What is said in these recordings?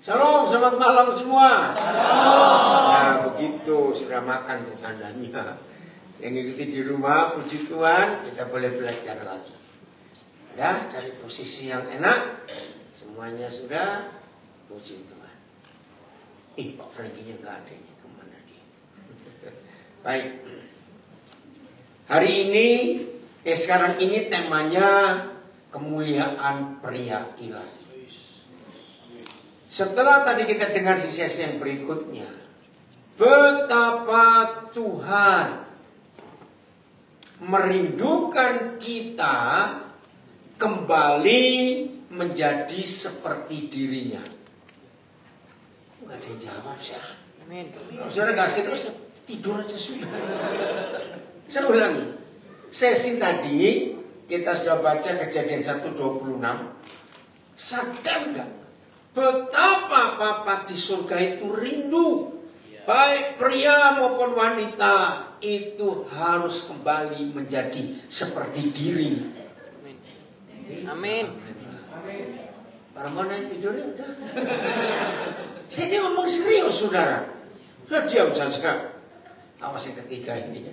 Shalom, selamat malam semua. Shalom. Nah, begitu sudah makan tuh tandanya. Yang ikuti di rumah, puji Tuhan, kita boleh belajar lagi. Udah, cari posisi yang enak. Semuanya sudah, puji Tuhan. Pak Franky-nya nggak ada ini, kemana dia? Baik. Hari ini, sekarang ini temanya kemuliaan pria ilahi. Setelah tadi kita dengar di sesi yang berikutnya, betapa Tuhan merindukan kita kembali menjadi seperti dirinya. Enggak ada yang jawab sih. Amin. Kalau saudara nggak serius, tidur aja sudah. Saya ulangi. Sesi tadi kita sudah baca Kejadian 1:26. Sadar nggak? Betapa Papa di surga itu rindu. Baik pria maupun wanita itu harus kembali menjadi seperti dirinya. Amin. Para mana yang tidurnya udah. Saya ini ngomong serius saudara. Sudah diam saja. Awas yang ketiga ini.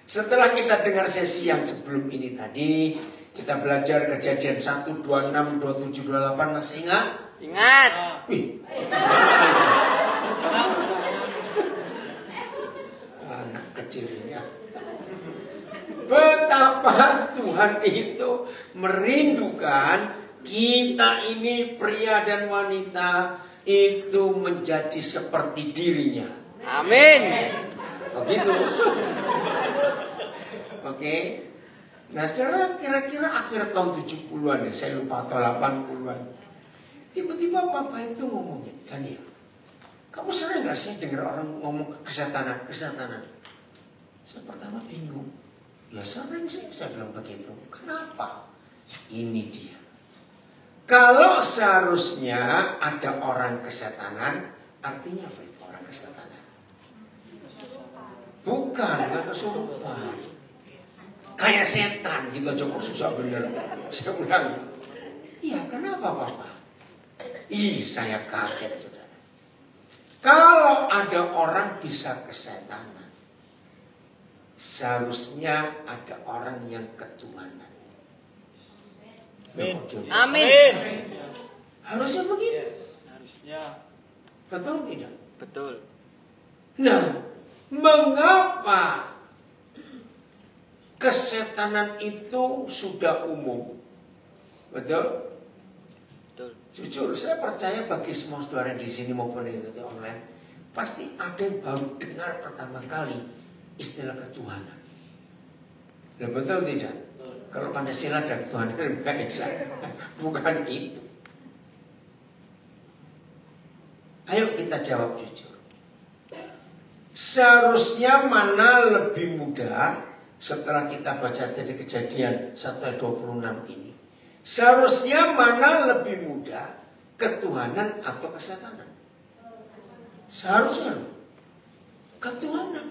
Setelah kita dengar sesi yang sebelum ini tadi, kita belajar Kejadian 1, 26, 27, 28, masih ingat? Ingat. Wih. Anak kecil ini ya. Betapa Tuhan itu merindukan kita ini pria dan wanita itu menjadi seperti dirinya. Amin. Begitu. Oke. Nah saudara, kira-kira akhir tahun 70-an ya, saya lupa, atau 80-an. Tiba-tiba Papa itu ngomongin, Daniel, kamu sering gak sih dengar orang ngomong kesetanan? Saya pertama bingung. Ya sering sih, saya bilang begitu. Kenapa? Ini dia. Kalau seharusnya ada orang kesetanan, artinya apa itu orang kesetanan? Bukan, gak kesurupan. Kayak setan gitu, cukup susah bener. Saya ulangi. Iya, kenapa Papa? Saya kaget saudara. Kalau ada orang bisa kesetanan, seharusnya ada orang yang ketuhanan. Amin. Harusnya begitu. Harusnya. Betul tidak? Betul. Nah, mengapa kesetanan itu sudah umum? Betul? Betul. Jujur, saya percaya bagi semua saudara di sini maupun yang ikuti online, pasti ada yang baru dengar pertama kali istilah ketuhanan. Ya, betul tidak? Betul. Kalau Pancasila dan ketuhanan bukan bukan itu. Ayo kita jawab jujur. Seharusnya mana lebih mudah setelah kita baca tadi Kejadian 1:26 ini? Seharusnya mana lebih mudah, ketuhanan atau kesetanan? Seharusnya ketuhanan.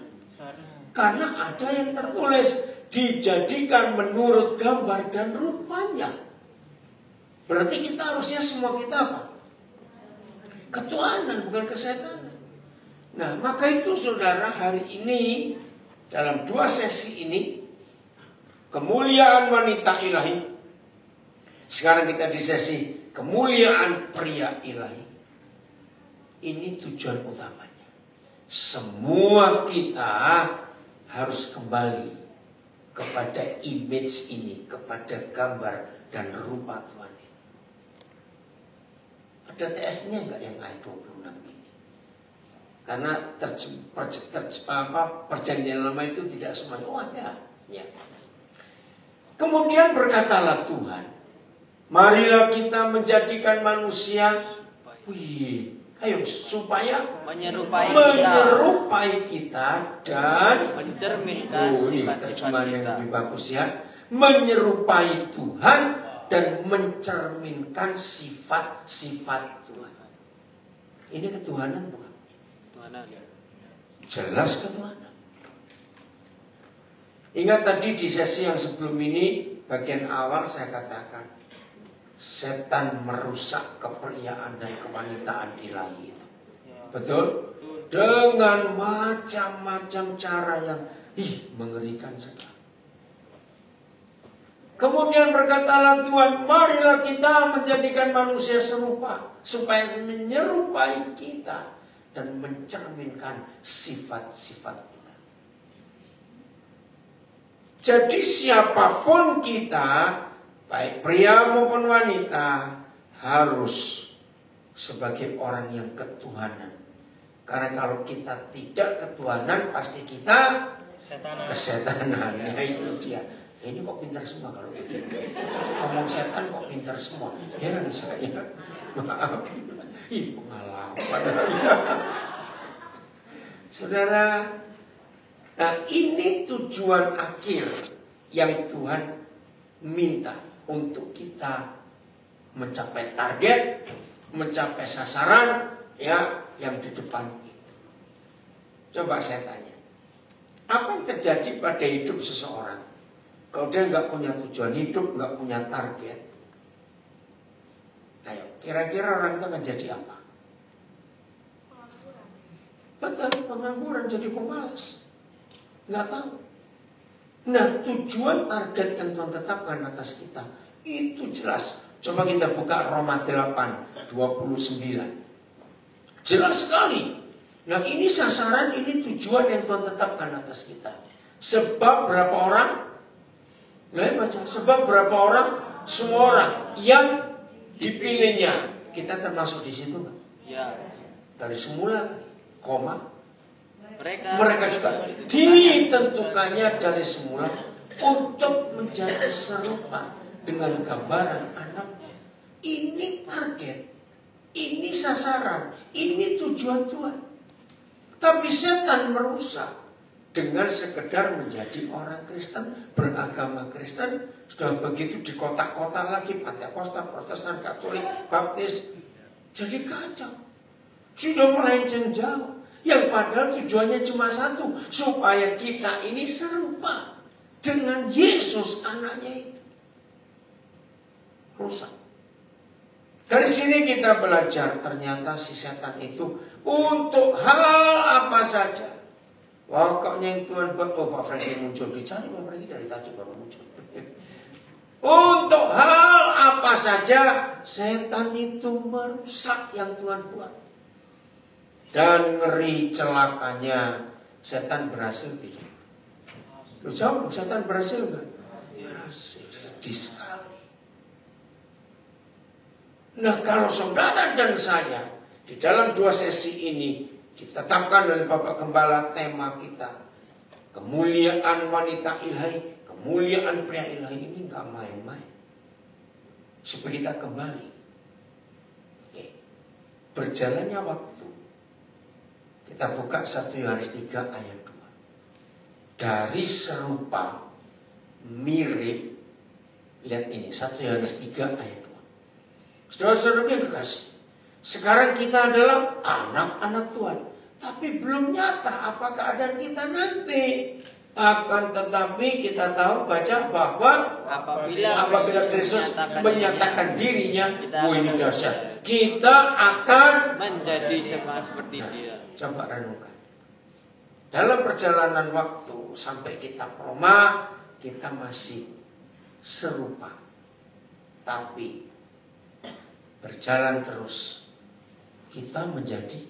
Karena ada yang tertulis dijadikan menurut gambar dan rupanya. Berarti kita harusnya semua kita apa? Ketuhanan, bukan kesetanan. Nah, maka itu saudara, hari ini dalam 2 sesi ini, kemuliaan wanita ilahi. Sekarang kita di sesi kemuliaan pria ilahi. Ini tujuan utamanya. Semua kita harus kembali kepada image ini, kepada gambar dan rupa Tuhan ini. Ada TS-nya enggak yang ayat 26 ini? Karena perjanjian lama itu tidak semuanya. Oh ada. Ya. Kemudian berkatalah Tuhan, marilah kita menjadikan manusia, ayo supaya menyerupai kita dan mencerminkan ini terjemahan yang lebih bagus ya, menyerupai Tuhan dan mencerminkan sifat-sifat Tuhan. Ini ketuhanan bukan? Ketuhanan. Jelas ketuhanan. Ingat tadi di sesi yang sebelum ini, bagian awal saya katakan, setan merusak kepriaan dan kewanitaan ilahi itu. Betul? Dengan macam-macam cara yang mengerikan sekali. Kemudian berkatalah Tuhan, marilah kita menjadikan manusia serupa, supaya menyerupai kita dan mencerminkan sifat-sifat kita. Jadi siapapun kita, baik pria maupun wanita, harus sebagai orang yang ketuhanan. Karena kalau kita tidak ketuhanan, pasti kita kesetanan. Ya itu dia. Ini kok pintar semua kalau begini. Ngomong setan kok pintar semua. Heran saya. Maaf. Pengalaman. Saudara, nah ini tujuan akhir yang Tuhan minta untuk kita mencapai target, mencapai sasaran ya yang di depan itu. Coba saya tanya, apa yang terjadi pada hidup seseorang kalau dia nggak punya tujuan hidup, nggak punya target? Ayo, kira-kira orang itu akan jadi apa? Betul, pengangguran, jadi pemalas, nggak tahu. Nah, tujuan target yang Tuhan tetapkan atas kita itu jelas. Coba kita buka Roma 8:29. Jelas sekali. Nah, ini sasaran, ini tujuan yang Tuhan tetapkan atas kita. Sebab berapa orang? Nah, baca. Sebab berapa orang? Semua orang yang dipilihnya. Kita termasuk di situ nggak? Ya. Dari semula, koma. Mereka juga ditentukannya dari semula untuk menjadi serupa dengan gambaran anaknya. Ini target, ini sasaran, ini tujuan Tuhan. Tapi setan merusak dengan sekedar menjadi orang Kristen, beragama Kristen. Sudah begitu di kota-kota lagi, Pentakosta, Protestan, Katolik, Baptis. Jadi kacau. Sudah melenceng jauh. Yang padahal tujuannya cuma satu, supaya kita ini serupa dengan Yesus anaknya itu. Rusak. Dari sini kita belajar ternyata si setan itu untuk hal apa saja. Wah, koknya yang Tuhan buat, Pak Franky muncul, dicari Pak Franky dari tadi baru muncul. Untuk hal apa saja setan itu merusak yang Tuhan buat. Dan ngeri celakanya, setan berhasil tidak? Lu jawab, setan berhasil enggak? Berhasil, sedih sekali. Nah, kalau saudara dan saya di dalam 2 sesi ini ditetapkan oleh Bapak Gembala tema kita, kemuliaan wanita ilahi, kemuliaan pria ilahi, ini enggak main-main. Supaya kita kembali. Oke. Berjalannya waktu. Kita buka 1 Yohanes 3 ayat 2. Dari serupa, mirip. Lihat ini, 1 Yohanes 3 ayat 2. Saudara-saudara yang kekasih, sekarang kita adalah anak-anak Tuhan. Tapi belum nyata apa keadaan kita nanti. Akan tetapi kita tahu, baca bahwa apabila Kristus menyatakan dirinya, ini dahsyat, kita akan menjadi sama seperti Dia. Coba renungkan. Dalam perjalanan waktu sampai kita Roma, kita masih serupa. Tapi berjalan terus, kita menjadi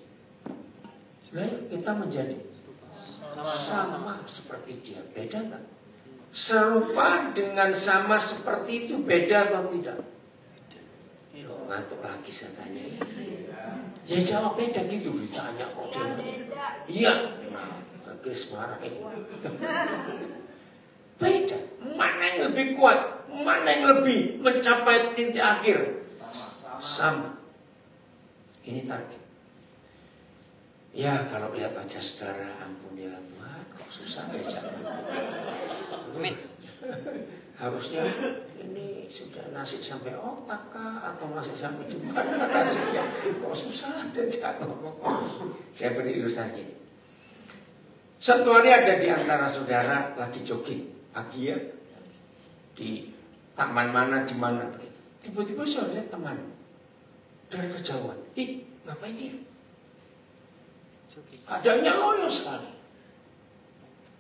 sama seperti Dia. Beda enggak? Serupa dengan sama seperti itu beda atau tidak? Loh, ngantuk lagi saya tanya. Ya jawab beda gitu ditanya kok dia. Iya. Nah, Chris marah ini. Beda. Mana yang lebih kuat? Mana yang lebih mencapai titik akhir? Sama. Ini target. Ya kalau lihat wajah saudara, ampunilah Tuhan, kok susah diajak. Amin. Harusnya ini sudah nasi sampai otak kah? Atau masih sampai di mana nasinya? Kok susah diajak ngomong. Saya beri ilustrasi ini. Satu hari ada di antara saudara lagi jogging pagi ya, di taman mana di mana begitu. Tiba-tiba saya lihat teman dari kejauhan. Ih, ngapain dia? Adanya loyo sekali.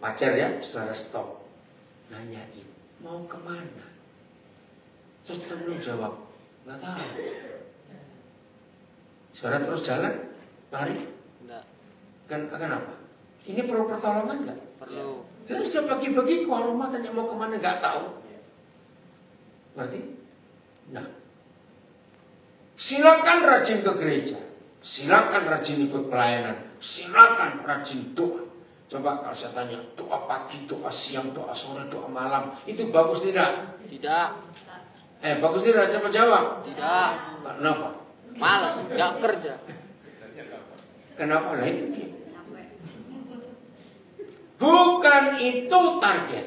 Wajar ya, saudara stop. Nanyain, mau kemana? Terus temen jawab, nggak tahu. Saudara terus jalan, lari? Enggak. Kan apa? Ini perlu pertolongan nggak? Perlu. Lalu sudah pagi-pagi keluar rumah tanya mau kemana, nggak tahu. Berarti? Nah, silakan rajin ke gereja. Silakan rajin ikut pelayanan. Silakan rajin doa. Coba kalau saya tanya, doa pagi, doa siang, doa sore, doa malam, itu bagus tidak? Tidak. Bagus tidak? Coba jawab. Tidak. Kenapa? Malas, nggak kerja. Kenapa? Lah itu dia. Bukan itu target.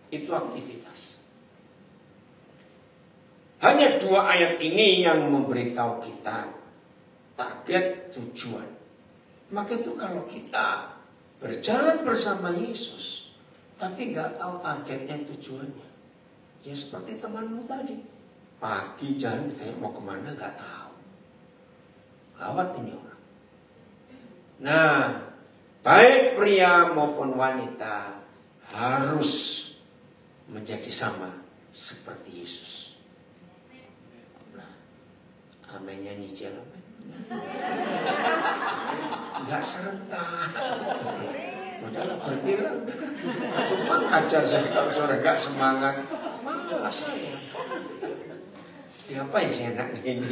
Itu aktivitas. Hanya 2 ayat ini yang memberitahu kita target, tujuan. Maka itu kalau kita berjalan bersama Yesus, tapi nggak tahu targetnya, tujuannya, ya seperti temanmu tadi, pagi jalan ditanya mau kemana nggak tahu. Gawat ini orang. Nah, baik pria maupun wanita harus menjadi sama seperti Yesus. Nah, amennya nyicil amen. Enggak serentak. Udahlah berhentilah. Cuma ngajar saya kalau sore enggak semangat. Malas saya. Diapain sih enaknya ini?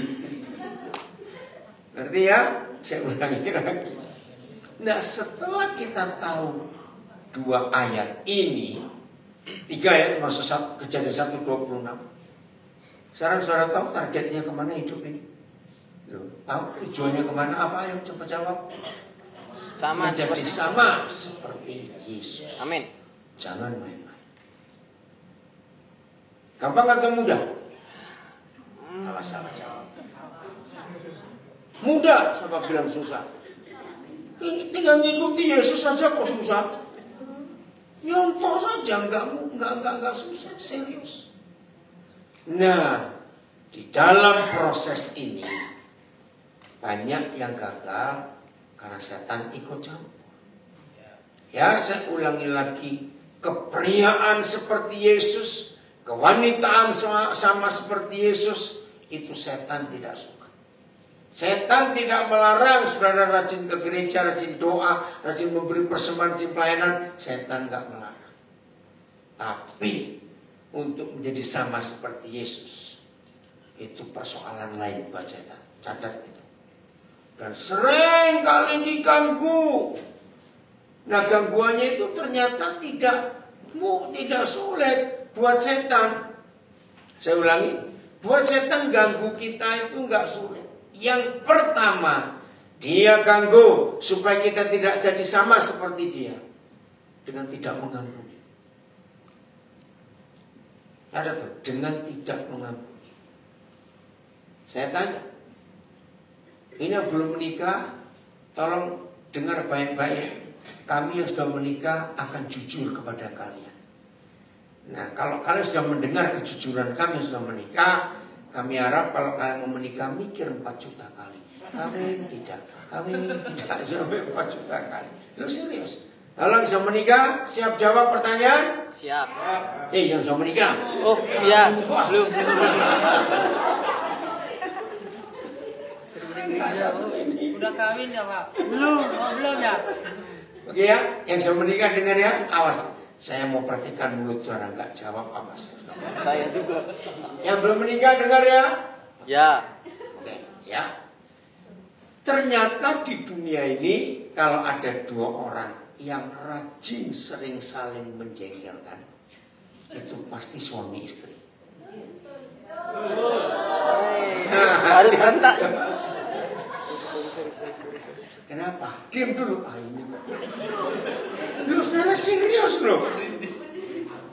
Ngerti ya? Saya ulangi lagi. Nah, setelah kita tahu 2 ayat ini, 3 ayat masuk Kejadian 1:26. Sekarang saudara tahu targetnya kemana hidup ini? Tahu tujuannya kemana? Apa? Ayo coba jawab. Sama menjadi sama seperti Yesus. Amin. Jangan main-main. Gampang atau mudah? Kalau salah jawab. Mudah, siapa bilang susah? Tinggal ngikuti Yesus saja kok susah. Nyontoh saja, enggak susah, serius. Nah, di dalam proses ini banyak yang gagal karena setan ikut campur. Ya, saya ulangi lagi, kepriaan seperti Yesus, kewanitaan sama seperti Yesus, itu setan tidak suka. Setan tidak melarang saudara rajin ke gereja, rajin doa, rajin memberi persembahan, rajin pelayanan. Setan tidak melarang. Tapi untuk menjadi sama seperti Yesus, itu persoalan lain buat setan. Catat itu. Dan sering kali diganggu. Nah, gangguannya itu ternyata tidak sulit buat setan. Saya ulangi, buat setan ganggu kita itu enggak sulit. Yang pertama, dia ganggu supaya kita tidak jadi sama seperti dia dengan tidak mengampuni. Ada tuh, dengan tidak mengampuni. Saya tanya, ini yang belum menikah, tolong dengar baik-baik. Kami yang sudah menikah akan jujur kepada kalian. Nah, kalau kalian sudah mendengar kejujuran kami yang sudah menikah, kami harap kalau kalian mau menikah mikir 4 juta kali. Kami tidak sampai 4 juta kali. Lu serius? Tolong sudah menikah, siap jawab pertanyaan? Siap. Yang sudah menikah? Oh, iya. Belum. Udah kawin ya Pak? Belum ya? Oke ya, yang sudah menikah dengar ya, awas. Saya mau perhatikan mulut suara, nggak jawab awas. Saya juga. Yang belum menikah dengar ya? Ya. Oke, ya. Ternyata di dunia ini kalau ada 2 orang yang rajin sering saling menjengkelkan, itu pasti suami istri. Harus bentak. Kenapa? Diam dulu. Ini kok. Lu saudara serius loh.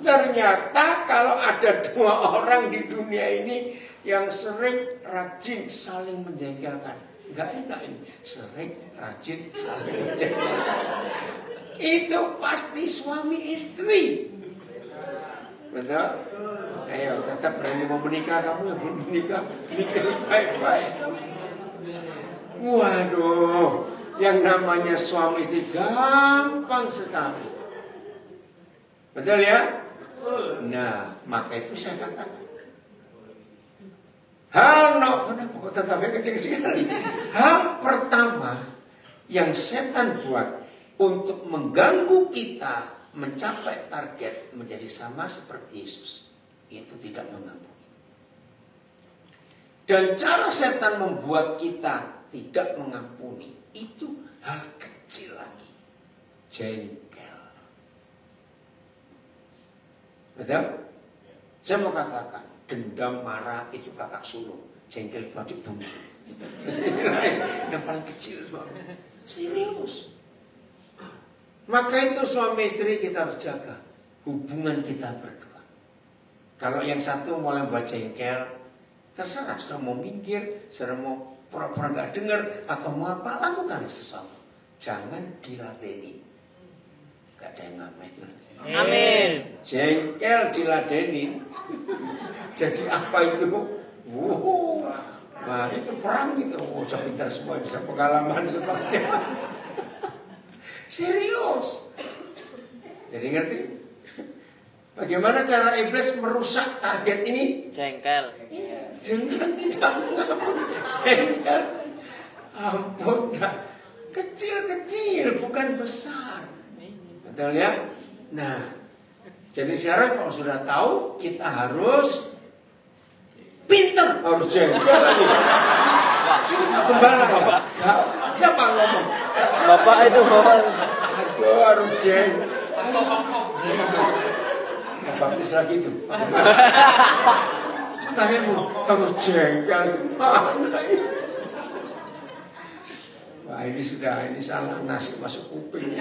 Ternyata kalau ada 2 orang di dunia ini yang sering rajin saling menjengkelkan, nggak enak ini. Sering rajin saling menjengkelkan. Itu pasti suami istri. Betul? Ayo, tetap berani mau menikah, kamu yang belum menikah, nikah baik-baik. Waduh, yang namanya suami istri gampang sekali. Betul ya? Nah, maka itu saya katakan. Kenapa tetapnya kecil sekali? Hal pertama yang setan buat untuk mengganggu kita mencapai target menjadi sama seperti Yesus, itu tidak mengampuni. Dan cara setan membuat kita tidak mengampuni itu hal kecil lagi, jengkel. Betul? Saya mau katakan, dendam, marah itu kakak sulung, jengkel itu adik bungsu. Yang paling kecil, serius. Maka itu suami istri kita harus jaga hubungan kita berdua. Kalau yang satu mulai buat jengkel, terserah, sudah mau minggir, sudah mau pura-pura gak dengar, atau mau apa, lakukan sesuatu. Jangan diladeni. Gak ada yang ngamen. Amin. Jengkel diladenin. Jadi apa itu? Nah itu perang itu. Saya pintar semua, bisa pengalaman sebabnya. Serius. Jadi ngerti? Bagaimana cara iblis merusak target ini? Jengkel. Dengan tidak mengampuni. Jengkel. Ampun, kecil-kecil, bukan besar. Betul ya? Nah, jadi sekarang kalau sudah tahu, kita harus pinter, harus jengkel lagi. Ini gak gembala ya? Siapa ngomong? Bapak itu bapak. Aduh, harus jengkel. Ya, baptis lagi itu. Ceritanya harus jengkel gimana ini? Wah ini salah, nasi masuk kuping.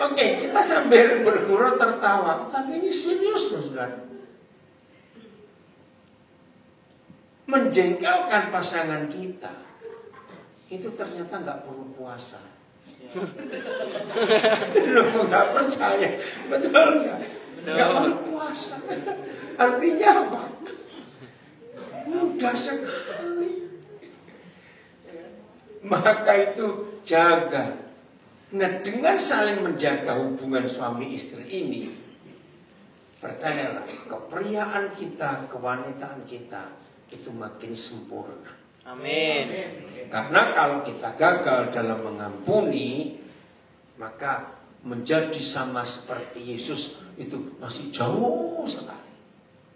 Oke, kita sambil bergurau tertawa, tapi ini serius loh saudara. Menjengkelkan pasangan kita itu ternyata nggak perlu puasa. Lu nggak percaya, betul nggak? Nggak perlu puasa. Artinya apa? Mudah sekali. Maka itu jaga. Nah, dengan saling menjaga hubungan suami istri ini, percayalah, kepriaan kita, kewanitaan kita itu makin sempurna. Amin. Karena kalau kita gagal dalam mengampuni, maka menjadi sama seperti Yesus itu masih jauh sekali.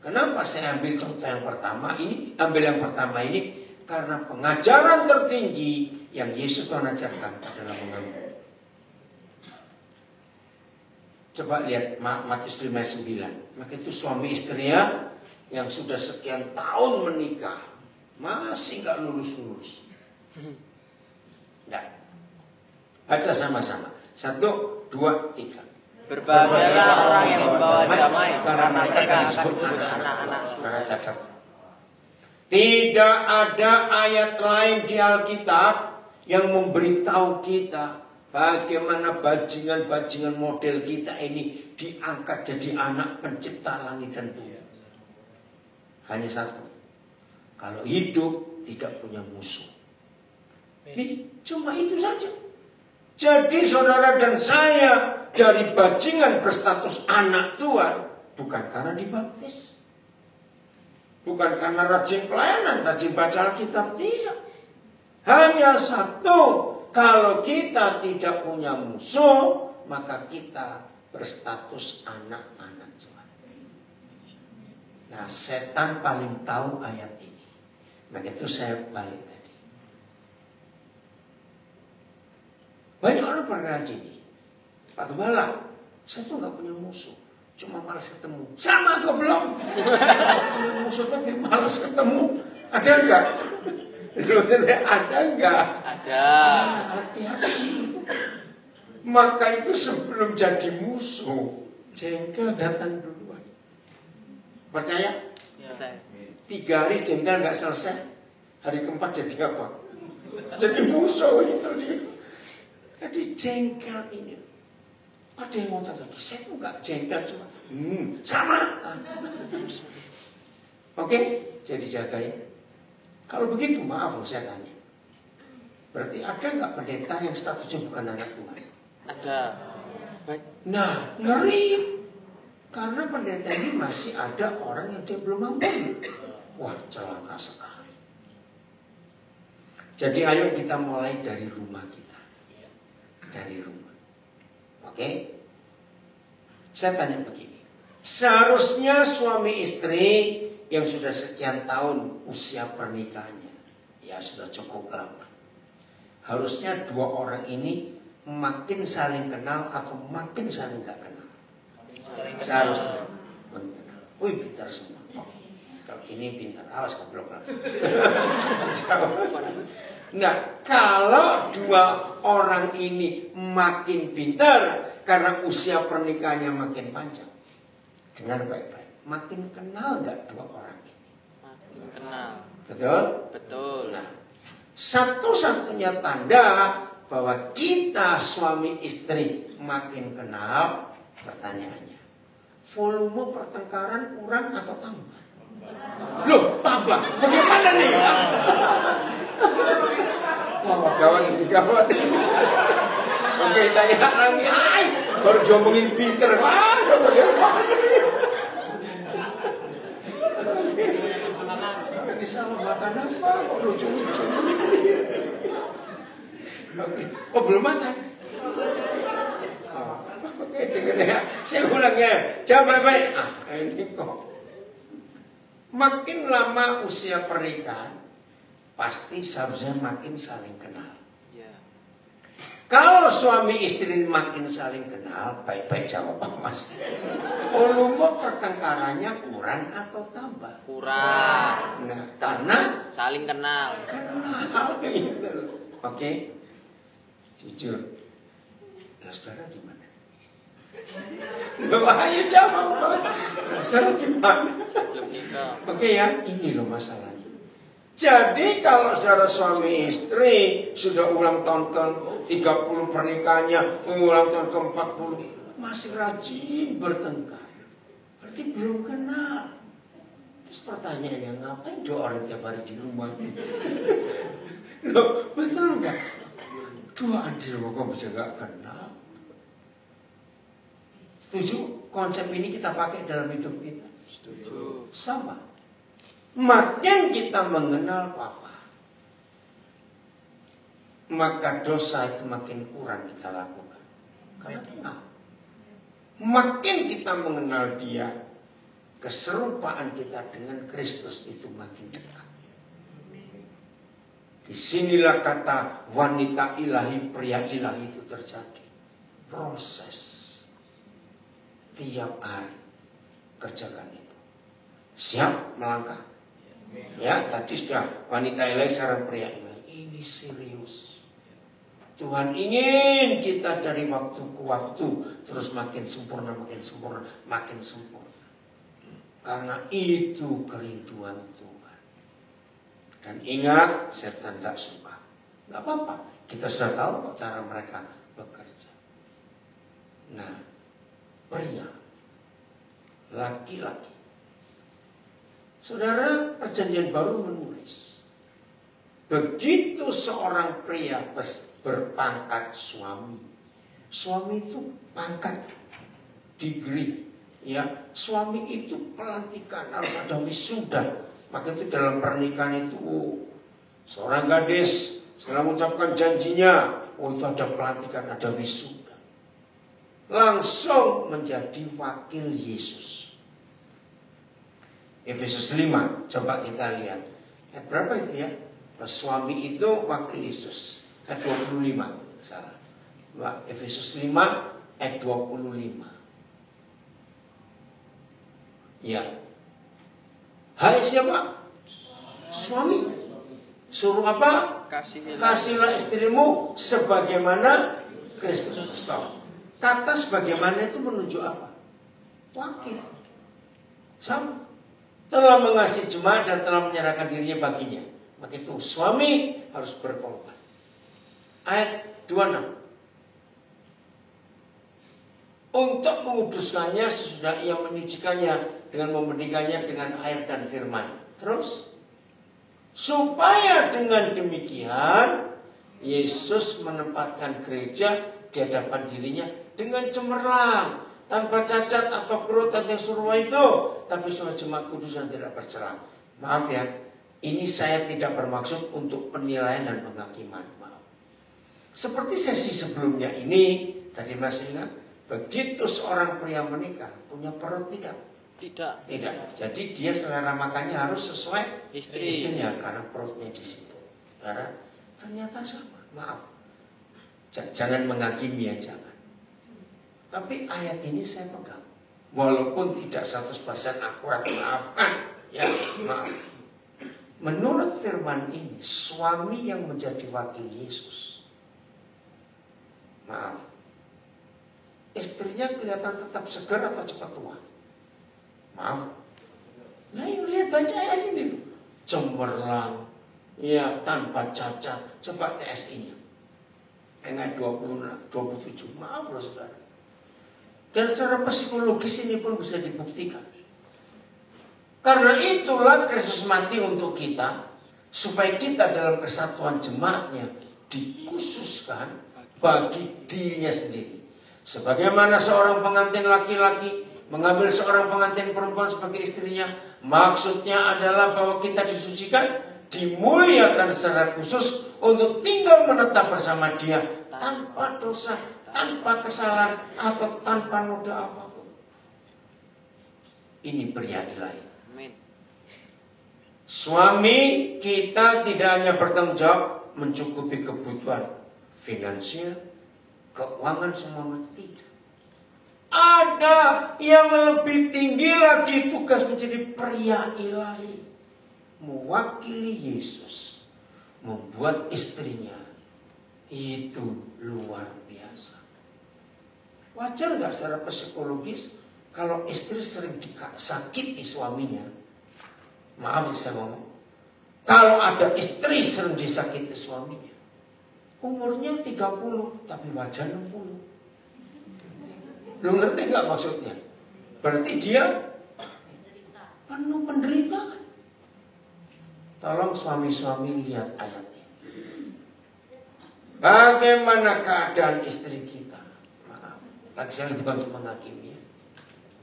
Kenapa saya ambil contoh yang pertama ini? Karena pengajaran tertinggi yang Yesus ajarkan adalah mengampuni. Coba lihat Matius 5:9. Maka itu suami istrinya yang sudah sekian tahun menikah masih gak lulus-lulus. Nah, baca sama-sama. 1, 2, 3. Berbahagialah orang yang membawa damai, karena mereka akan disebut anak-anak. Saudara catat. Tidak ada ayat lain di Alkitab yang memberitahu kita bagaimana bajingan-bajingan model kita ini diangkat jadi anak pencipta langit dan bumi. Hanya satu. Kalau hidup tidak punya musuh. Cuma itu saja. Jadi saudara dan saya dari bajingan berstatus anak Tuhan bukan karena dibaptis. Bukan karena rajin pelayanan, rajin baca Alkitab, tidak. Hanya satu. Kalau kita tidak punya musuh, maka kita berstatus anak-anak Tuhan. Nah, setan paling tahu ayat ini. Maka itu saya balik tadi. Banyak orang pernah gini, Pak Gembala, saya tuh gak punya musuh, cuma malas ketemu. Sama kok belum. Punya musuh tapi malas ketemu. Ada enggak? Ada enggak? Ada. Nah, hati-hati. Maka itu sebelum jadi musuh, jengkel datang duluan. Percaya? Percaya. 3 hari jengkel nggak selesai, hari keempat jadi apa? Jadi musuh itu dia. Jadi jengkel ini. Ada yang ngotot lagi, saya tuh nggak jengkel cuma, sama. Oke, jadi jaga ya. Kalau begitu maaf loh saya tanya. Berarti ada nggak pendeta yang statusnya bukan anak Tuhan? Ada. Nah, ngeri. Karena pendeta ini masih ada orang yang dia belum ampun. Wah, celaka sekali. Jadi ayo kita mulai dari rumah kita. Dari rumah. Oke? Saya tanya begini. Seharusnya suami istri yang sudah sekian tahun usia pernikahannya, ya sudah cukup lama. Harusnya dua orang ini makin saling kenal atau makin saling gak kenal. Seharusnya mengenal. Wih, pintar semua. Kalau ini pintar, awas keblok. Nah, kalau dua orang ini makin pintar karena usia pernikahannya makin panjang, dengar baik-baik, makin kenal gak dua orang ini? Makin kenal. Betul? Betul. Nah, satu-satunya tanda bahwa kita suami istri makin kenal, pertanyaannya, volume pertengkaran kurang atau tambah? Loh, tambah. Bagaimana nih? Wah, gawat ini, gawat. Oke, tanya lagi. Ay, baru diomongin pinter. Wah, bagaimana nih? Ini salah makan apa? Kok lucu-lucu? Oke. Oh, belum makan? Oke, dengar ya. Saya ulang ya. Jawab baik-baik. Ini kok. Makin lama usia pernikahan, pasti seharusnya makin saling kenal. Ya. Kalau suami istri makin saling kenal, baik-baik jawab Mas. Volume pertengkarannya kurang atau tambah? Kurang. Nah, karena Saling kenal. kenal gitu. Oke. Jujur. Nah, saudara gimana? Loh, ayo jawab. Saudara gimana? Belum nikah. Oke ya, ini loh masalahnya. Jadi kalau saudara suami istri sudah ulang tahun ke 30 pernikahannya, ulang tahun ke 40, masih rajin bertengkar, berarti belum kenal. Terus pertanyaannya, ngapain dua orang tiap hari di rumah? Loh, betul nggak? Duaan di rumah kok bisa nggak kenal? Setuju konsep ini kita pakai dalam hidup kita? Setuju. Sama. Makin kita mengenal Papa, maka dosa itu makin kurang kita lakukan. Karena kenal. Makin kita mengenal Dia, keserupaan kita dengan Kristus itu makin dekat. Disinilah kata wanita ilahi, pria ilahi itu terjadi. Proses. Tiap hari kerjakan itu. Siap melangkah. Ya, tadi sudah wanita ilahi, sekarang pria ilahi. Ini serius. Tuhan ingin kita dari waktu ke waktu terus makin sempurna, makin sempurna, makin sempurna. Karena itu kerinduan Tuhan. Dan ingat, setan tidak suka. Tidak apa-apa. Kita sudah tahu cara mereka bekerja. Nah, pria, laki-laki. Saudara, Perjanjian Baru menulis, begitu seorang pria berpangkat suami. Suami itu pangkat, degree. Ya, suami itu pelantikan, harus ada wisuda. Maka itu dalam pernikahan itu seorang gadis setelah mengucapkan janjinya, itu ada pelantikan, ada wisuda. Langsung menjadi wakil Yesus. Efesus 5, coba kita lihat. Ayat berapa itu ya? Suami itu wakil Yesus. Ayat 25, salah. Efesus 5, ayat 25. Ya. Hai siapa? Suami. Suruh apa? Kasihlah istrimu sebagaimana Kristus. Stop. Kata sebagaimana itu menunjuk apa? Wakil. Sama. Telah mengasihi jemaat dan telah menyerahkan dirinya baginya. Maka itu suami harus berkorban. Ayat 26. untuk menguduskannya sesudah ia menyucikannya dengan membendingkannya dengan air dan firman. Terus, supaya dengan demikian Yesus menempatkan gereja di hadapan dirinya dengan cemerlang, tanpa cacat atau kerutan yang surwa itu, tapi sebagai jemaat kudus dan tidak bercela. Maaf ya, ini saya tidak bermaksud untuk penilaian dan penghakiman. Maaf. Seperti sesi sebelumnya ini, tadi masih ingat, begitu seorang pria menikah, punya perut tidak? Tidak. Jadi dia selera makannya harus sesuai istrinya karena perutnya di situ. Karena ternyata sama. Maaf. Jangan menghakimi ya, jangan. Tapi ayat ini saya pegang. Walaupun tidak 100% akurat, maafkan. Ya, maaf. Menurut firman ini, suami yang menjadi wakil Yesus. Maaf. Istrinya kelihatan tetap segar atau cepat tua? Maaf. Nah, lihat baca ayat ini. Cemerlang. Ya, tanpa cacat. Coba TSI-nya. Ayat 27. Maaf loh saudara. Dan secara psikologis ini pun bisa dibuktikan. Karena itulah Kristus mati untuk kita. Supaya kita dalam kesatuan jemaatnya dikhususkan bagi dirinya sendiri. Sebagaimana seorang pengantin laki-laki mengambil seorang pengantin perempuan sebagai istrinya. Maksudnya adalah bahwa kita disucikan, dimuliakan secara khusus untuk tinggal menetap bersama dia tanpa dosa, tanpa kesalahan, atau tanpa noda apapun. Ini pria ilahi. Suami kita tidak hanya bertanggung jawab mencukupi kebutuhan finansial, keuangan semuanya, tidak. Ada yang lebih tinggi lagi tugas menjadi pria ilahi. Mewakili Yesus. Membuat istrinya itu luar biasa. Wajar gak secara psikologis kalau istri sering disakiti suaminya? Maaf ya saya ngomong. Kalau ada istri sering disakiti suaminya, umurnya 30 tapi wajah 60. Lu ngerti gak maksudnya? Berarti dia penuh penderitaan. Tolong suami-suami lihat ayat ini. Bagaimana keadaan istri kita? Maaf, lagi saya bukan untuk menghakimi.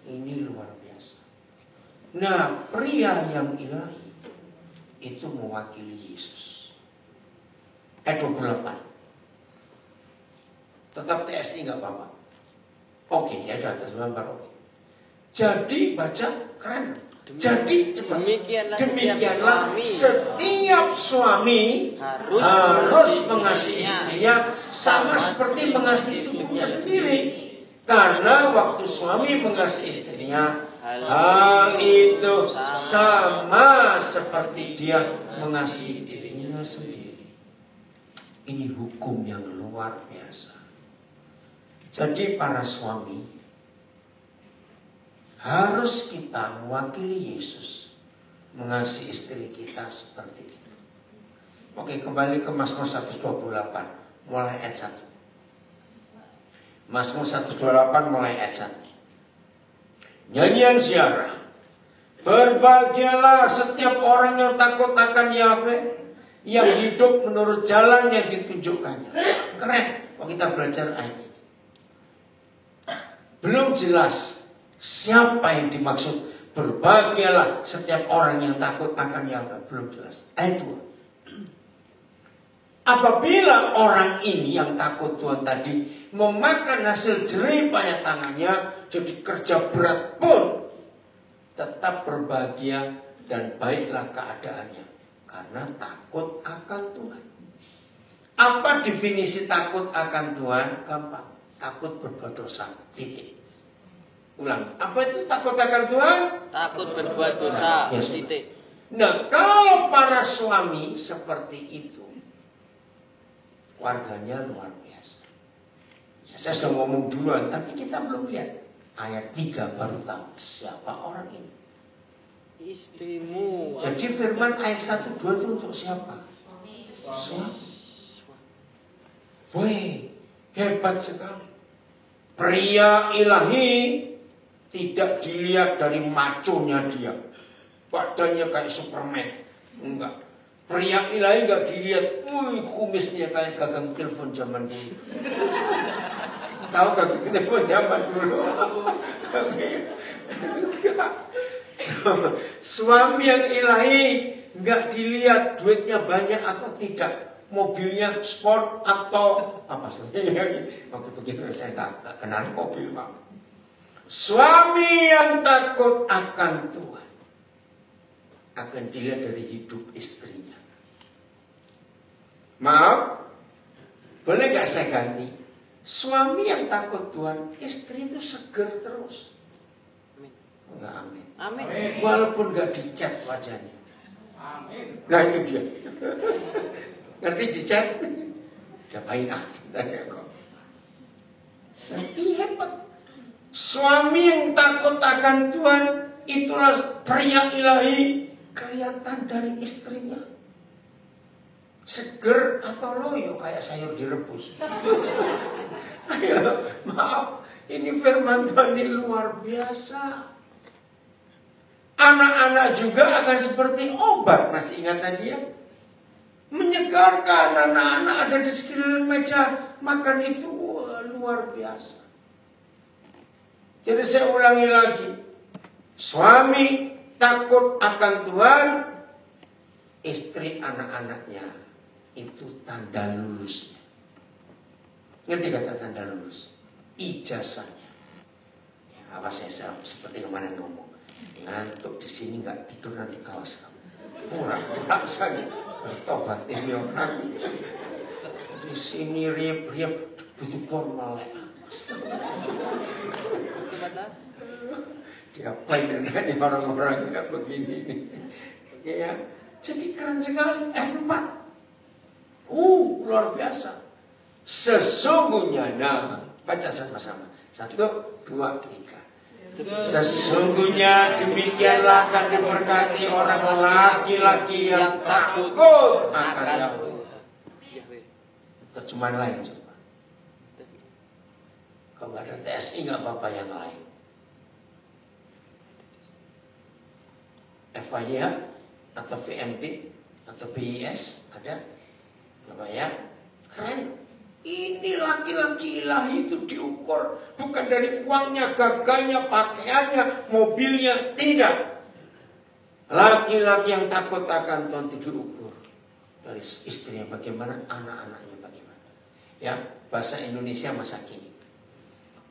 Ini luar biasa. Nah, pria yang ilahi itu mewakili Yesus. Ayat 28. Tetap TSI nggak apa-apa. Oke, ya di atas gambar oke. Jadi baca keren. Jadi cepat. Demikianlah setiap suami harus mengasihi istrinya sama seperti mengasihi tubuhnya sendiri. Karena waktu suami mengasihi istrinya, hal itu sama seperti dia mengasihi dirinya sendiri. Ini hukum yang luar biasa. Jadi para suami harus kita mewakili Yesus mengasihi istri kita seperti itu. Oke, kembali ke Mazmur 128 mulai ayat 1. Mazmur 128 mulai ayat 1. Nyanyian ziarah. Berbahagialah setiap orang yang takut akan Yahweh, yang hidup menurut jalan yang ditunjukkannya. Keren. Kalau kita belajar ayat ini, belum jelas siapa yang dimaksud berbahagialah setiap orang yang takut akan Yahweh. Belum jelas. Ayat 2. Apabila orang ini yang takut Tuhan tadi memakan hasil jerih payah tangannya, jadi kerja berat pun tetap berbahagia dan baiklah keadaannya karena takut akan Tuhan. Apa definisi takut akan Tuhan? Gampang. Takut berbuat dosa. Titik. Ulang. Apa itu takut akan Tuhan? Takut berbuat dosa. Ya, titik. Nah, kalau para suami seperti itu, warganya luar biasa. Ya, saya sudah ngomong duluan, tapi kita belum lihat. Ayat 3 baru tahu siapa orang ini. Istrimu. Jadi firman ayat 1, 2 itu untuk siapa? Suami. Woi, hebat sekali. Pria ilahi tidak dilihat dari maconya dia, badannya kayak Superman, enggak. Pria ilahi enggak dilihat, kumisnya kayak gagang telepon zaman dulu. Tahu gagang telepon zaman dulu? Enggak. Suami yang ilahi enggak dilihat duitnya banyak atau tidak, mobilnya sport atau apa saja. Waktu begitu saya tak kenal mobil, Pak. Suami yang takut akan Tuhan akan dilihat dari hidup istrinya. Maaf, boleh gak saya ganti? Suami yang takut Tuhan, istri itu seger terus. Enggak, amin. Amin. Walaupun gak dicat wajahnya. Amin. Nah itu dia. Ngerti dicat? Diapain ceritanya kok. Nah, hebat. Suami yang takut akan Tuhan, itulah pria ilahi, kelihatan dari istrinya. Seger atau loyo kayak sayur direbus. Ayo, maaf, ini firman Tuhan ini luar biasa. Anak-anak juga akan seperti obat, masih ingat dia? Menyegarkan anak-anak ada di sekeliling meja makan itu luar biasa. Jadi saya ulangi lagi, suami takut akan Tuhan, istri anak-anaknya itu tanda lulusnya. Ngerti kata tanda lulus? Ijazahnya. Ya, awas saya seperti kemarin ngomong, ngantuk di sini nggak tidur nanti awas kamu. Pura-pura saja, tobat ini orang. Di sini riap-riap butuh formal ya. Diapain nanya orang-orang kayak begini. Ya, jadi keren sekali. Ayat 4. Luar biasa. Sesungguhnya, nah, baca sama-sama. 1, 2, 3. Sesungguhnya demikianlah akan diberkati orang laki-laki yang takut akan Yahweh. Terjemahan lain coba. Kalau nggak ada TSI nggak apa-apa yang lain. FIA atau VMD atau BIS ada, Bapak ya, keren. Ini laki-laki ilahi itu diukur bukan dari uangnya, gagahnya, pakaiannya, mobilnya, tidak. Laki-laki yang takut akan Tuhan itu diukur dari istrinya bagaimana, anak-anaknya bagaimana. Ya, bahasa Indonesia masa kini.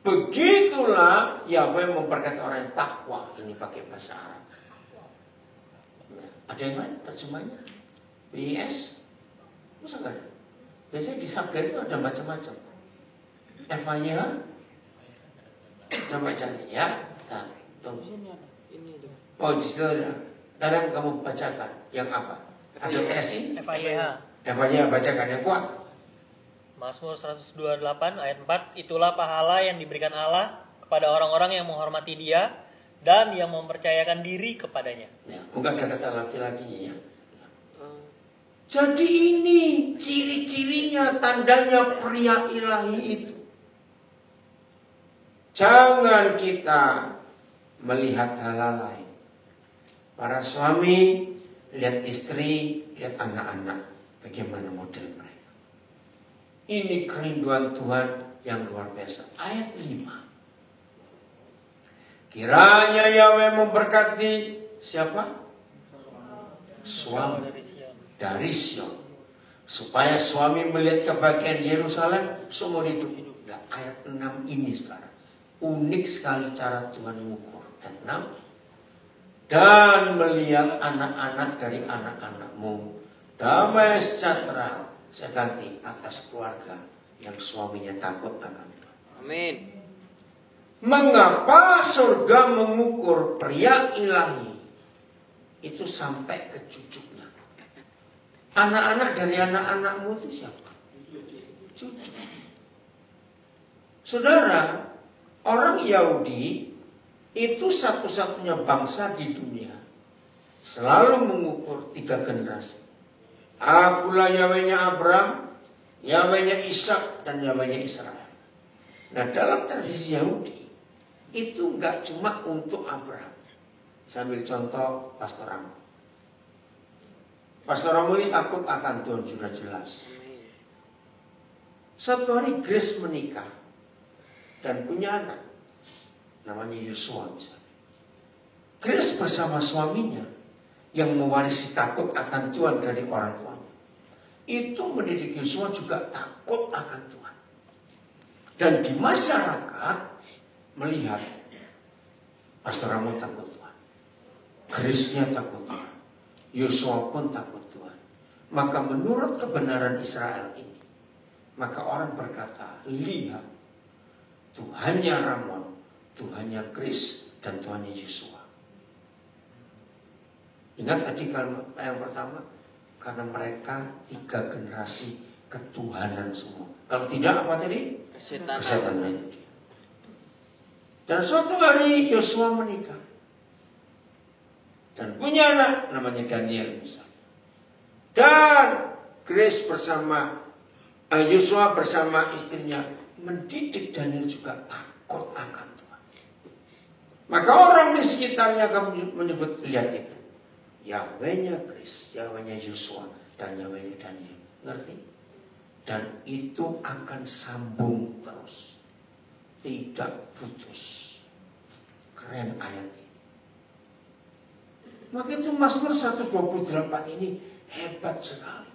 Begitulah Yahweh memberkati orang yang takwa. Ini pakai bahasa Arab. Ada yang lain terjemahnya? BIS? Masa nggak ada? Biasanya di sabda itu ada macam-macam. FIA, coba cari ya. Nah, oh di situ ada. Sekarang kamu bacakan yang apa? Ada TSI? FIA bacakan yang kuat. Mazmur 128 ayat 4, itulah pahala yang diberikan Allah kepada orang-orang yang menghormati Dia dan yang mempercayakan diri kepadanya. Ya, enggak ada kata laki-lakinya ya. Jadi ini ciri-cirinya, tandanya pria ilahi itu. Jangan kita melihat hal lain. Para suami, lihat istri, lihat anak-anak. Bagaimana model mereka. Ini kerinduan Tuhan yang luar biasa. Ayat 5. Kiranya Yahweh memberkati siapa? Suami. Dari Sion, supaya suami melihat kebahagiaan Yerusalem seumur hidup. Nah, ayat 6 ini sekarang unik sekali cara Tuhan mengukur. Ayat 6, dan melihat anak-anak dari anak-anakmu damai sejahtera saya ganti atas keluarga yang suaminya takut akan Tuhan. Amin. Mengapa surga mengukur pria ilahi itu sampai ke cucunya? Anak-anak dari anak-anakmu itu siapa? Cucu. Saudara, orang Yahudi itu satu-satunya bangsa di dunia selalu mengukur 3 generasi. Akulah Yahwehnya Abraham, Yahwehnya Ishak, dan Yahwehnya Israel. Nah, dalam tradisi Yahudi itu nggak cuma untuk Abraham. Saya ambil contoh Pastor Ramo. Pastor Ramo ini takut akan Tuhan, sudah jelas. Satu hari Grace menikah dan punya anak, namanya Yosua misalnya. Grace bersama suaminya yang mewarisi takut akan Tuhan dari orang tuanya, itu mendidik Yosua juga takut akan Tuhan. Dan di masyarakat melihat Pastor Ramo takut Tuhan, Grace-nya takut Tuhan, Yosua pun takut Tuhan. Maka menurut kebenaran Israel ini, maka orang berkata, lihat, Tuhannya Ramon, Tuhannya Grace, dan Tuhannya Yosua. Ingat tadi kalimat yang pertama, karena mereka 3 generasi ketuhanan semua. Kalau tidak apa tadi? Kesetanan itu. Dan suatu hari Yosua menikah dan punya anak namanya Daniel misalnya. Dan Grace bersama Yosua bersama istrinya mendidik Daniel juga takut akan Tuhan. Maka orang di sekitarnya akan menyebut, lihat itu, Yahwehnya Grace, Yahwehnya Yosua, dan Yahwehnya Daniel. Ngerti? Dan itu akan sambung terus, tidak putus. Keren ayat ini. Maka itu Mazmur 128 ini hebat sekali.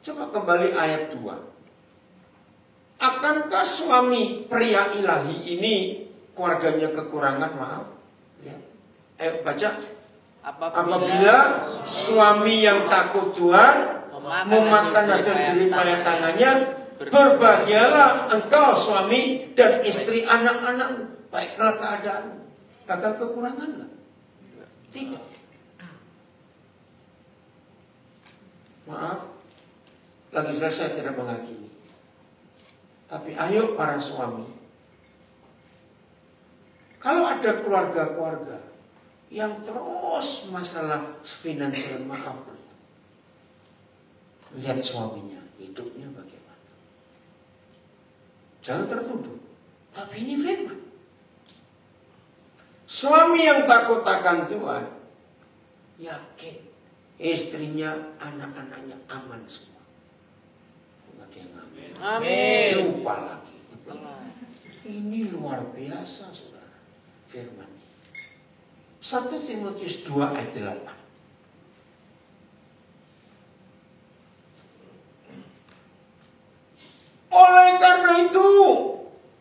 Coba kembali ayat 2. Akankah suami pria ilahi ini keluarganya kekurangan? Maaf. Lihat. Ayo baca. Apabila suami yang takut Tuhan memakan hasil jerih payah tangannya, berbahagialah engkau suami dan istri anak-anak. Baiklah keadaan. Bakal kekurangan enggak? Tidak. Maaf, lagi saya tidak menghakimi. Tapi ayo para suami, kalau ada keluarga-keluarga yang terus masalah finansial, maaf, lihat suaminya, hidupnya bagaimana. Jangan tertuduh, tapi ini firman. Suami yang takut akan Tuhan, yakin istrinya, anak-anaknya aman semua. Bagi yang amin. Amin. Lupa lagi. Ini luar biasa, saudara. Firman ini. 1 Timotius 2 ayat 8. Oleh karena itu,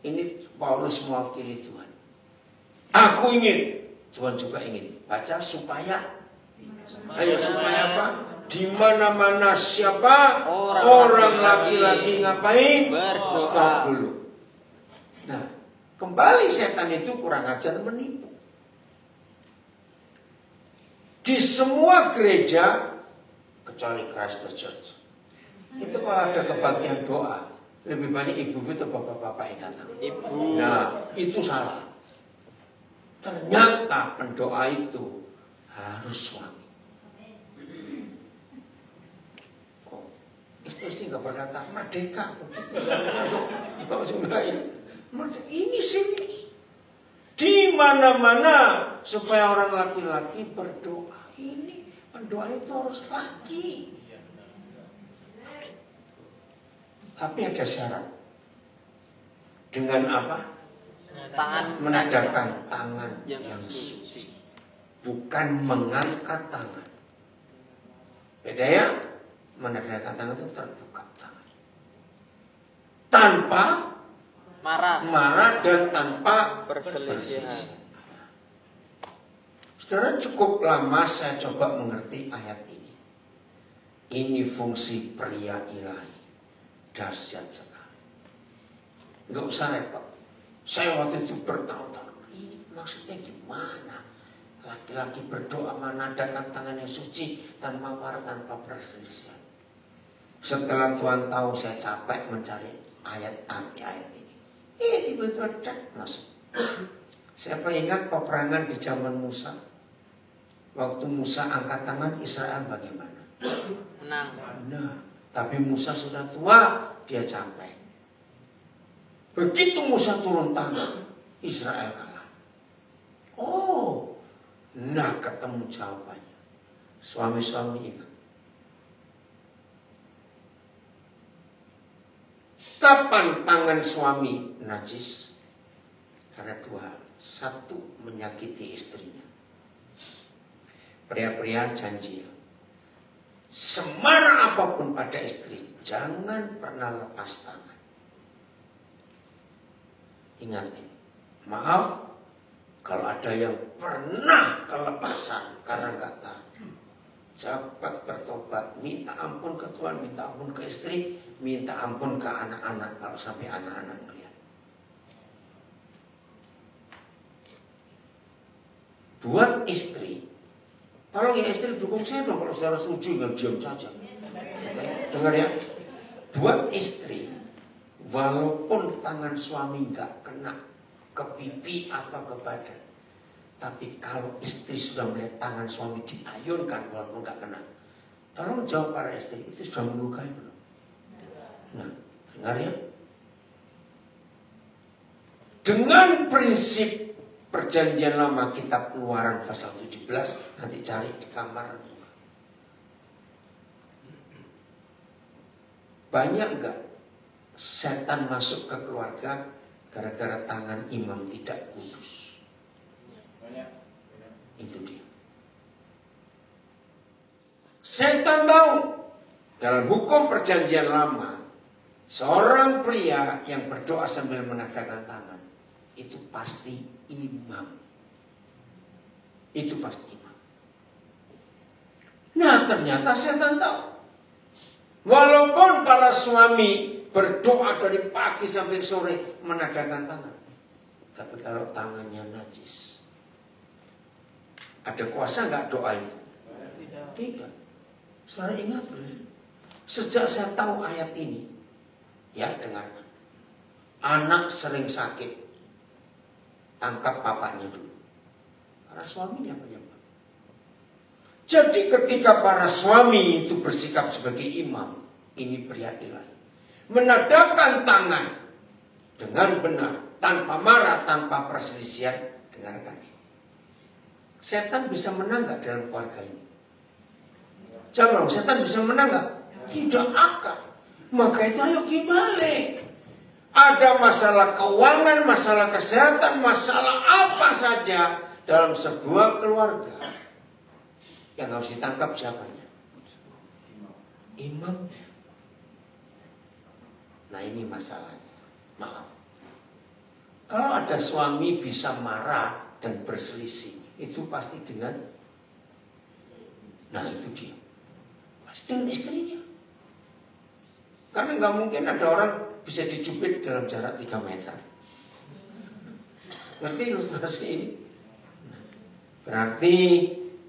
ini Paulus mewakili Tuhan. Aku ingin, Tuhan juga ingin. Baca supaya, ayo supaya apa? Di mana-mana siapa orang laki-laki ngapain? Berdoa. Stop dulu. Nah, kembali setan itu kurang ajar menipu. Di semua gereja kecuali Christ the Church, itu kalau ada kebaktian doa, lebih banyak ibu atau bapak-bapak yang datang. Ibu. Nah, itu salah. Ternyata pendoa itu harus suami. Kok istri-istri nggak berkata merdeka begitu? Ya, ini serius. Di mana-mana supaya orang laki-laki berdoa. Ini pendoa itu harus laki. Tapi ada syarat. Dengan apa? Tangan Menadakan tangan yang suci. Bukan mengangkat tangan. Beda ya? Menadakan tangan itu terbuka tangan. Tanpa marah dan tanpa perselisihan. Saudara, cukup lama saya coba mengerti ayat ini. Ini fungsi pria ilahi. Dahsyat sekali. Enggak usah repot. Saya waktu itu bertahun-tahun. Ini maksudnya gimana? Laki-laki berdoa menadakan tangan yang suci tanpa marah, tanpa perselisihan. Setelah Tuhan tahu saya capek mencari arti ayat ini. Tiba-tiba masuk. Siapa ingat peperangan di zaman Musa? Waktu Musa angkat tangan, Israel bagaimana? menang. Nah, tapi Musa sudah tua, dia capek. Begitu Musa turun tangan, Israel kalah. Oh, nah ketemu jawabannya. Suami-suami ingat. Kapan tangan suami najis? Karena dua hal. Satu, menyakiti istrinya. Pria-pria janji, semarah apapun pada istri, jangan pernah lepas tangan. Ingat ini. Maaf kalau ada yang pernah kelepasan karena nggak tahan. Cepat bertobat, minta ampun ke Tuhan, minta ampun ke istri, minta ampun ke anak-anak kalau sampai anak-anak melihat. Buat istri, tolong ya istri dukung saya dong kalau saudara setuju, nggak diam saja. Dengar ya, buat istri, walaupun tangan suami nggak kena ke pipi atau ke badan, tapi kalau istri sudah melihat tangan suami diayunkan walaupun nggak kena, tolong jawab para istri, itu sudah melukai belum? Nah, dengar ya. Dengan prinsip perjanjian lama kitab Keluaran pasal 17, nanti cari di kamar. Banyak enggak setan masuk ke keluarga gara-gara tangan imam tidak kudus? Itu dia. Setan tahu dalam hukum perjanjian lama, seorang pria yang berdoa sambil menadahkan tangan itu pasti imam. Itu pasti imam. Nah, ternyata setan tahu. Walaupun para suami berdoa dari pagi sampai sore menadahkan tangan, tapi kalau tangannya najis, ada kuasa nggak doa itu? Tidak. Saudara ingat loh ya. Sejak saya tahu ayat ini, ya dengarkan. Anak sering sakit, tangkap bapaknya dulu. Karena suaminya penyebab. Jadi ketika para suami itu bersikap sebagai imam, ini pria ilahi, menadahkan tangan dengan benar, tanpa marah, tanpa perselisihan, dengarkan ini. Setan bisa menang gak dalam keluarga ini? Jangan, setan bisa menang gak? Tidak akan. Maka itu ayo gimana? Ada masalah keuangan, masalah kesehatan, masalah apa saja dalam sebuah keluarga, yang harus ditangkap siapanya? Imamnya. Nah ini masalahnya. Maaf. Kalau ada suami bisa marah dan berselisih, itu pasti dengan, nah itu dia, pasti dengan istrinya. Karena nggak mungkin ada orang bisa dicubit dalam jarak 3 meter. Ngerti ilustrasi ini? Berarti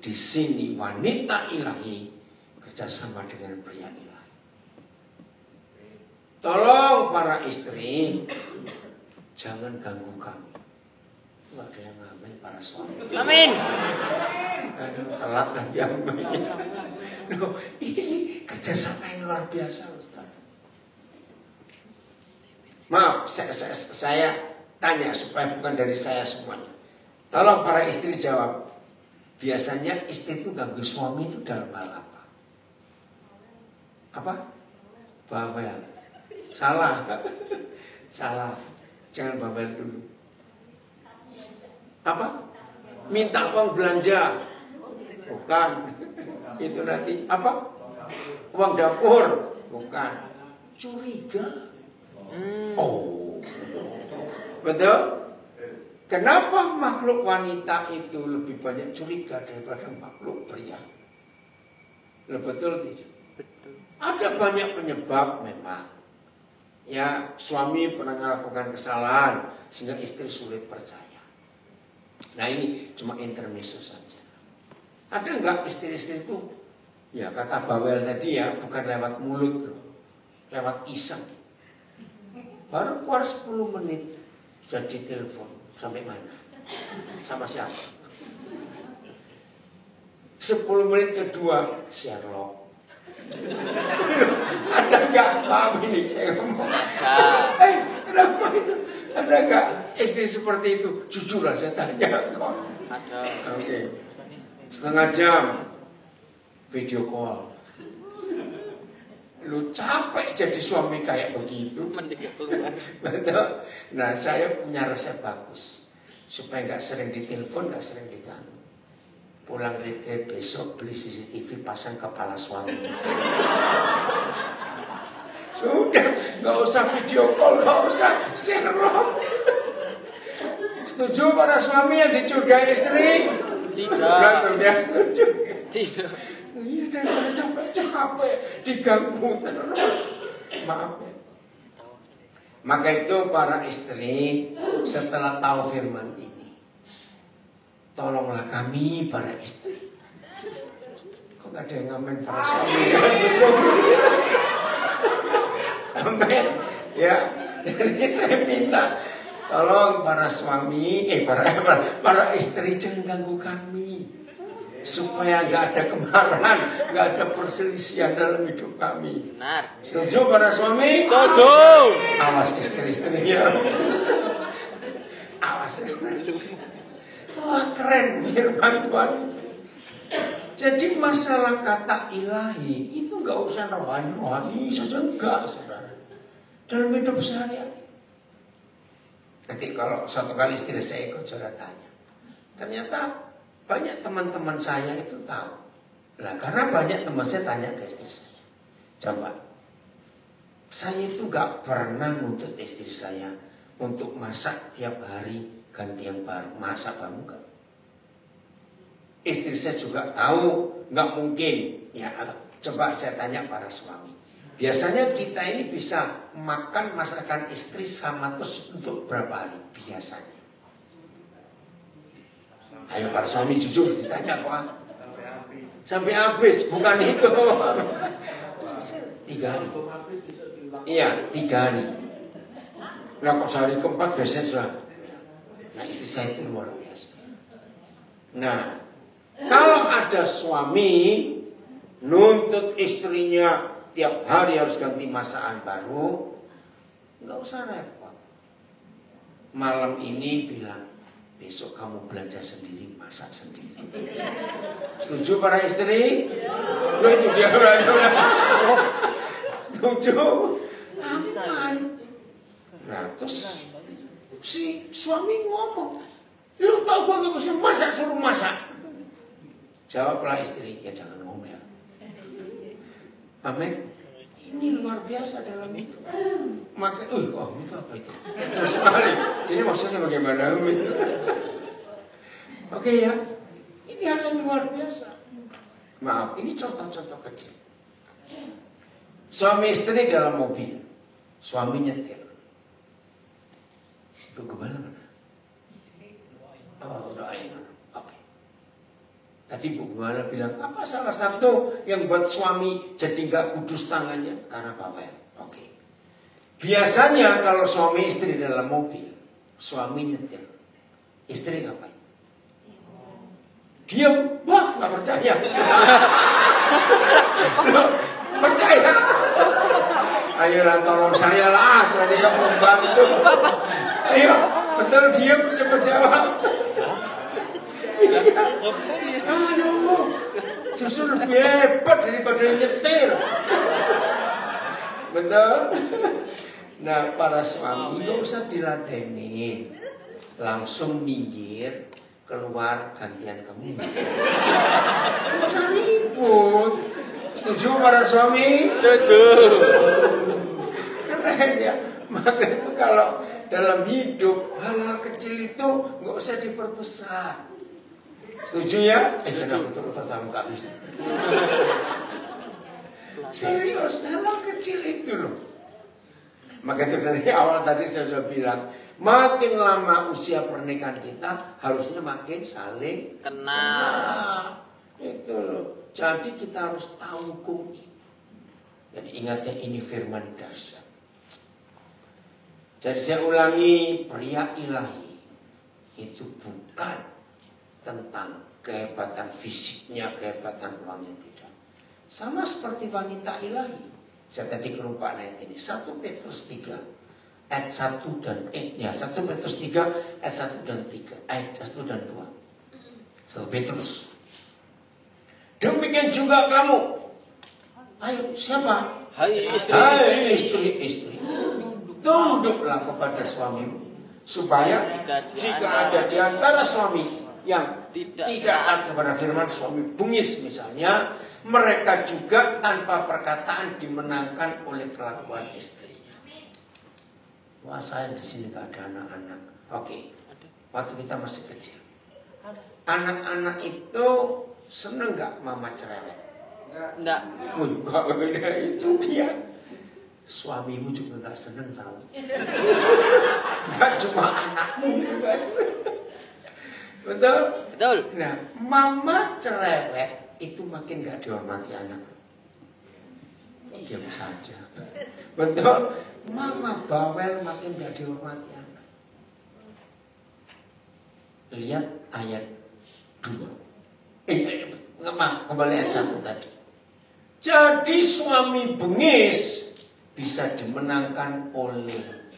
di sini wanita ilahi kerjasama dengan pria ilahi. Tolong para istri, jangan ganggu kami. Nggak ada yang ngamen para suami. Amin. Aduh, telat lagi amin. Loh, ini kerjasama yang luar biasa, Ustaz. Maaf, saya tanya supaya bukan dari saya semuanya. Tolong para istri jawab. Biasanya istri itu ganggu suami itu dalam hal apa? Apa? Bawel. Salah. Salah. Jangan bawel dulu. Apa? Minta uang belanja. Bukan. Itu nanti apa? Uang dapur. Bukan. Curiga. Oh. Betul? Kenapa makhluk wanita itu lebih banyak curiga daripada makhluk pria? Betul tidak? Betul. Ada banyak penyebab memang. Ya, suami pernah melakukan kesalahan sehingga istri sulit percaya. Nah ini cuma intermezzo saja. Ada enggak istri-istri itu, ya kata bawel tadi ya, bukan lewat mulut loh, lewat iseng. Baru keluar 10 menit sudah ditelepon. Sampai mana? Sama siapa? 10 menit kedua Sherlock. Ada nggak paham ini saya ngomong? Kenapa itu? Ada nggak istri seperti itu? Jujur lah saya tanya kok. Ada. Oke. Setengah jam video call. Lu capek jadi suami kayak begitu. Mending keluar. Betul. Nah, saya punya resep bagus supaya nggak sering ditelepon, nggak sering diganggu. Pulang retret besok beli CCTV, pasang kepala suami. Sudah, nggak usah video call, nggak usah Sherlock. Setuju para suami yang dicurigai istri? Tidak. Betul, dia setuju. Tidak. Iya, daripada capek-capek diganggu terus. Maaf ya. Maka itu para istri setelah tahu firman ini, tolonglah kami para istri. Kok gak ada yang ngamen para suami? Amin. Ya, jadi saya minta tolong para suami, para istri jangan ganggu kami. Supaya nggak ada kemarahan, nggak ada perselisihan dalam hidup kami. Benar. Setuju para suami? Setuju. Awas istri-istri ya. Awas. Wah keren firman Tuhan. Jadi masalah kata ilahi itu nggak usah rohani saja, enggak saudara. Dalam hidup sehari-hari. Nanti kalau satu kali istri saya ikut saudara tanya, ternyata banyak teman-teman saya itu tahu. Nah, karena banyak teman saya tanya ke istri saya. Coba, saya itu gak pernah nuntut istri saya untuk masak tiap hari ganti yang baru. Masak baru enggak. Istri saya juga tahu gak mungkin. Ya, coba saya tanya para suami. Biasanya kita ini bisa makan masakan istri sama terus untuk berapa hari? Biasanya. Ayo para suami jujur ditanya kok. Sampai habis, bukan itu. 3 hari. Iya, 3 hari. Nah kok sehari keempat biasanya sudah. Nah istri saya itu luar biasa. Nah, kalau ada suami nuntut istrinya tiap hari harus ganti masakan baru, nggak usah repot. Malam ini bilang, besok kamu belanja sendiri, masak sendiri. Setuju para istri? Lo itu dia setuju? Aman. Nah terus si suami ngomong, lu tau gua gak bisa masak, suruh masak. Jawablah istri, ya jangan ngomel. Amin. Ini luar biasa dalam hidup. Maka, itu apa itu? Terus sekali. Jadi maksudnya bagaimana? Oke ya, ini hal yang luar biasa. Maaf, ini contoh-contoh kecil. Suami istri dalam mobil, suami nyetir. Itu gimana mana? Oh, udah ayo. Oke. Tadi Bu Gembala bilang, apa salah satu yang buat suami jadi nggak kudus tangannya? Karena bawel. Oke. Biasanya kalau suami istri dalam mobil, suami nyetir, istri ngapain? Diam, wah nggak percaya. Loh, percaya? Ayolah tolong saya lah, saya yang membantu. Ayo, betul diam, cepat jawab. Aduh, justru lebih hebat daripada nyetir. Betul? Nah, para suami gak usah diladenin, langsung minggir, keluar gantian kamu. Gak usah ribut. Setuju para suami? Setuju. Keren ya. Maka itu kalau dalam hidup hal-hal kecil itu gak usah diperbesar. Setuju ya? Kenapa betul-betul sama gak bisa? Serius, hal kecil itu loh. Maka itu dari awal tadi saya sudah bilang, makin lama usia pernikahan kita harusnya makin saling Kenal. Itu loh. Jadi kita harus tahu hukum ini. Jadi ingat ya, ini firman dasar. Jadi saya ulangi, pria ilahi itu bukan tentang kehebatan fisiknya, kehebatan ruangnya, tidak. Sama seperti wanita ilahi. Saya tadi kelupaan ayat ini. 1 Petrus 3 ayat 1 dan 1 Petrus 3 ayat 1 dan 3, ayat 1 dan 2. 1 Petrus. Demikian juga kamu. Ayo, siapa? Hai istri. Hai istri-istri, tunduklah kepada suamimu, supaya jika ada di antara suami yang tidak taat kepada firman, suami bungis misalnya, mereka juga tanpa perkataan dimenangkan oleh kelakuan istrinya. Wah, saya di sini gak ada anak-anak. Oke, waktu kita masih kecil, anak-anak itu seneng gak mama cerewet? Enggak. Enggak, itu dia. Suamimu juga gak seneng tahu. Gak cuma anakmu. Betul? Betul. Nah, mama cerewet itu makin gak dihormati anak. Diam saja. Betul? Mama bawel makin gak dihormati anak. Lihat ayat 2. Kembali ayat 1 tadi. Jadi suami bengis bisa dimenangkan oleh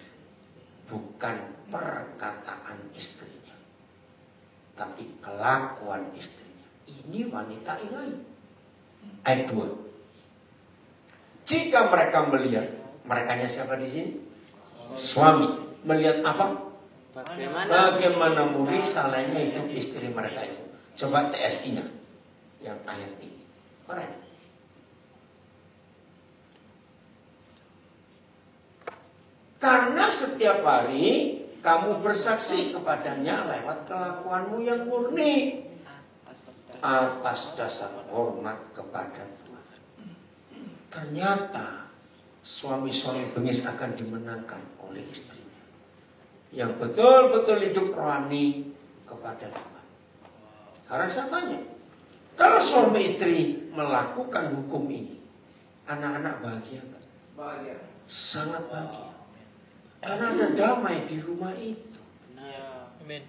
bukan perkataan istrinya, tapi kelakuan istrinya. Ini wanita ilahi. Ayat 2. Jika mereka melihat, merekanya siapa di sini? Suami. Melihat apa? Bagaimana murni salahnya hidup istri mereka itu. Coba TSI-nya yang ayat ini. Keren. Karena setiap hari kamu bersaksi kepadanya lewat kelakuanmu yang murni atas dasar hormat kepada Tuhan. Ternyata suami-suami bengis akan dimenangkan oleh istrinya yang betul-betul hidup rohani kepada Tuhan. Sekarang saya tanya, kalau suami istri melakukan hukum ini, anak-anak bahagia kan? Bahagia. Sangat bahagia. Karena ada damai di rumah itu. Amin.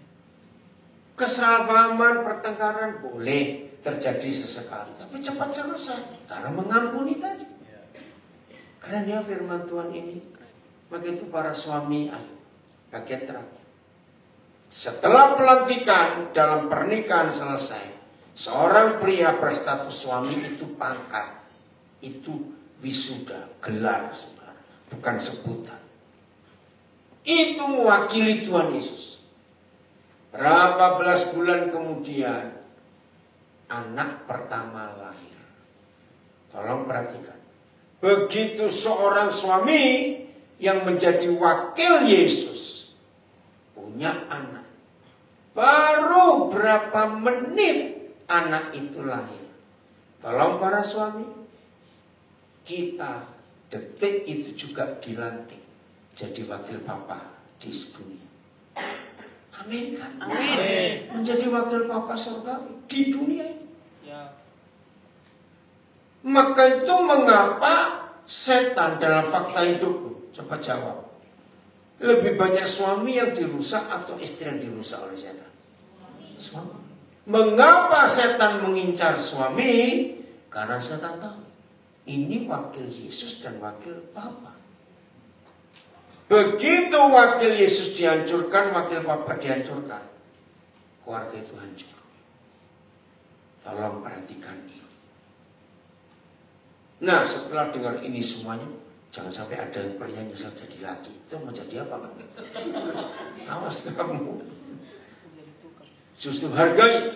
Kesalahpahaman, pertengkaran boleh terjadi sesekali, tapi cepat selesai karena mengampuni tadi. Karena dia firman Tuhan ini. Maka itu para suami, bagian terakhir. Setelah pelantikan dalam pernikahan selesai, seorang pria berstatus suami itu pangkat, itu wisuda, gelar, saudara, bukan sebutan. Itu mewakili Tuhan Yesus. Berapa belas bulan kemudian anak pertama lahir. Tolong perhatikan. Begitu seorang suami yang menjadi wakil Yesus punya anak, baru berapa menit anak itu lahir. Tolong para suami, kita detik itu juga dilantik jadi wakil Papa di dunia. Amin kan? Amin. Menjadi wakil Papa surgawi di dunia ini. Ya. Maka itu mengapa setan dalam fakta hidupku? Coba jawab. Lebih banyak suami yang dirusak atau istri yang dirusak oleh setan? Suami. Mengapa setan mengincar suami? Karena setan tahu ini wakil Yesus dan wakil Papa. Begitu wakil Yesus dihancurkan, wakil Papa dihancurkan, keluarga itu hancur. Tolong perhatikan ini. Nah, setelah dengar ini semuanya, jangan sampai ada yang pria nyesel jadi laki. Itu mau jadi apa kan? Awas kamu. Justru hargai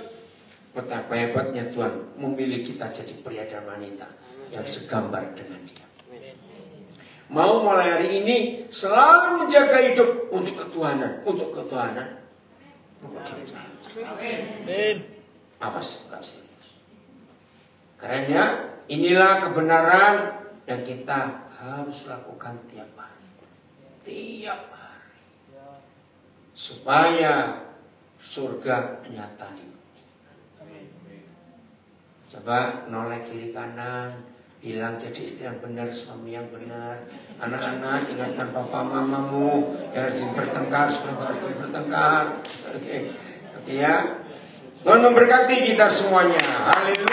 betapa hebatnya Tuhan memilih kita jadi pria dan wanita yang segambar dengan Dia. Mau mulai hari ini selalu menjaga hidup untuk ketuhanan, Amin. Awas, enggak serius. Karena inilah kebenaran yang kita harus lakukan tiap hari. Tiap hari. Supaya surga nyata di bumi. Coba noleh kiri kanan. Bilang jadi istri yang benar, suami yang benar. Anak-anak ingatkan papa mamamu yang harus bertengkar supaya harus bertengkar. Oke ya. Tuhan memberkati kita semuanya. Haleluya.